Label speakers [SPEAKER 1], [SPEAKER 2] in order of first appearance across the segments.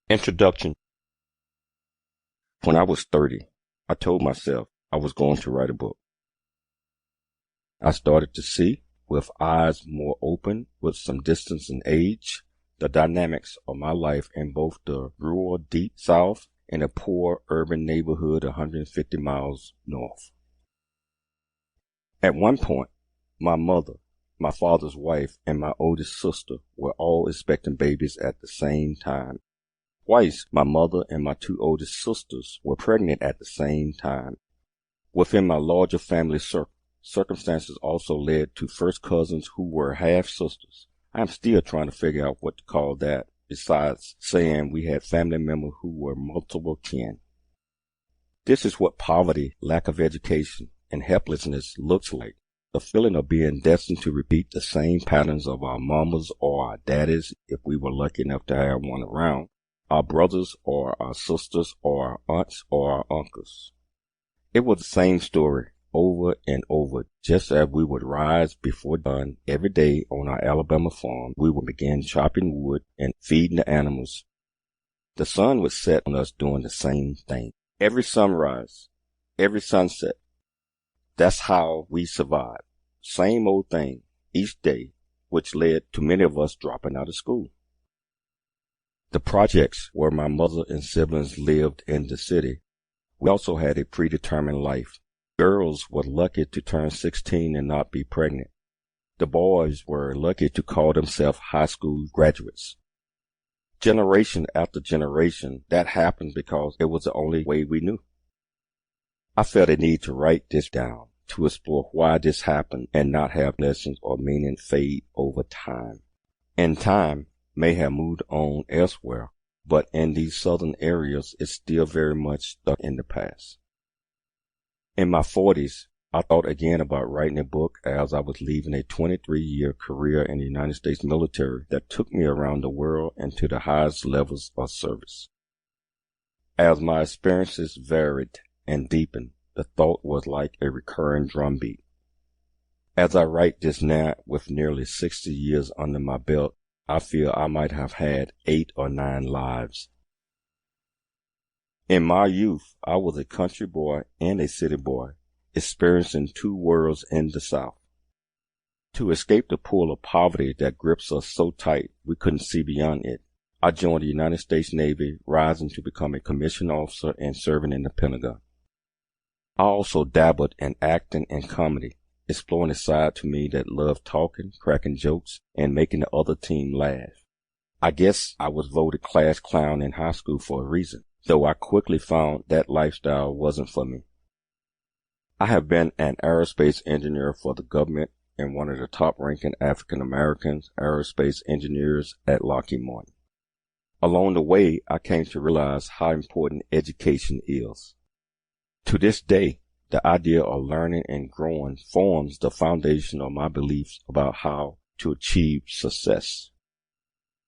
[SPEAKER 1] Introduction. When I was 30, I told myself I was going to write a book. I started to see, with eyes more open, with some distance in age, the dynamics of my life in both the rural deep south and a poor urban neighborhood 150 miles north. At one point, my mother, my father's wife, and my oldest sister were all expecting babies at the same time. Twice, my mother and my two oldest sisters were pregnant at the same time. Within my larger family circle, circumstances also led to first cousins who were half-sisters. I am still trying to figure out what to call that, besides saying we had family members who were multiple kin. This is what poverty, lack of education, and helplessness looks like. The feeling of being destined to repeat the same patterns of our mamas or our daddies, if we were lucky enough to have one around, our brothers or our sisters or our aunts or our uncles. It was the same story over and over. Just as we would rise before dawn every day on our Alabama farm, we would begin chopping wood and feeding the animals. The sun would set on us doing the same thing. Every sunrise, every sunset. That's how we survived. Same old thing each day, which led to many of us dropping out of school. The projects where my mother and siblings lived in the city, we also had a predetermined life. Girls were lucky to turn 16 and not be pregnant. The boys were lucky to call themselves high school graduates. Generation after generation, that happened because it was the only way we knew. I felt a need to write this down, to explore why this happened and not have lessons or meaning fade over time. In time, may have moved on elsewhere, but in these southern areas, it's still very much stuck in the past. In my 40s, I thought again about writing a book as I was leaving a 23-year career in the United States military that took me around the world and to the highest levels of service. As my experiences varied and deepened, the thought was like a recurring drumbeat. As I write this now with nearly 60 years under my belt, I feel I might have had 8 or 9 lives. In my youth, I was a country boy and a city boy, experiencing two worlds in the South. To escape the pull of poverty that grips us so tight we couldn't see beyond it, I joined the United States Navy, rising to become a commissioned officer and serving in the Pentagon. I also dabbled in acting and comedy, exploring a side to me that loved talking, cracking jokes, and making the other team laugh. I guess I was voted class clown in high school for a reason, though I quickly found that lifestyle wasn't for me. I have been an aerospace engineer for the government and one of the top-ranking African-American aerospace engineers at Lockheed Martin. Along the way, I came to realize how important education is. To this day, the idea of learning and growing forms the foundation of my beliefs about how to achieve success.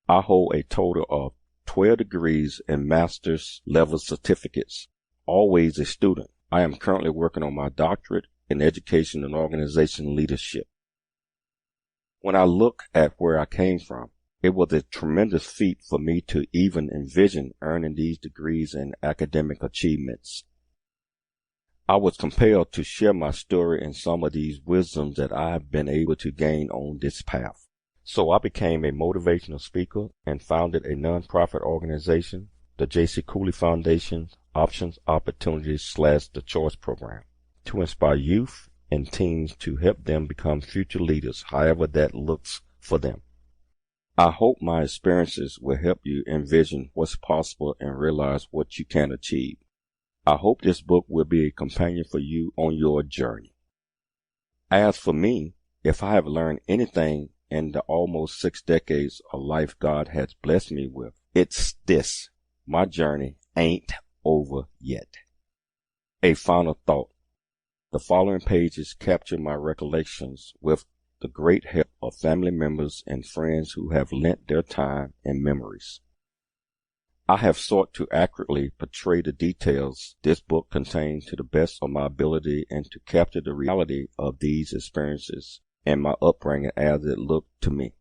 [SPEAKER 1] I hold a total of 12 degrees and master's level certificates, always a student. I am currently working on my doctorate in education and organization leadership. When I look at where I came from, it was a tremendous feat for me to even envision earning these degrees and academic achievements. I was compelled to share my story and some of these wisdoms that I have been able to gain on this path. So I became a motivational speaker and founded a nonprofit organization, the J.C. Cooley Foundation Options, Opportunities / The Choice Program, to inspire youth and teens to help them become future leaders, however that looks for them. I hope my experiences will help you envision what's possible and realize what you can achieve. I hope this book will be a companion for you on your journey. As for me, if I have learned anything in the almost 6 decades of life God has blessed me with, it's this: my journey ain't over yet. A final thought. The following pages capture my recollections with the great help of family members and friends who have lent their time and memories. I have sought to accurately portray the details this book contains to the best of my ability and to capture the reality of these experiences and my upbringing as it looked to me.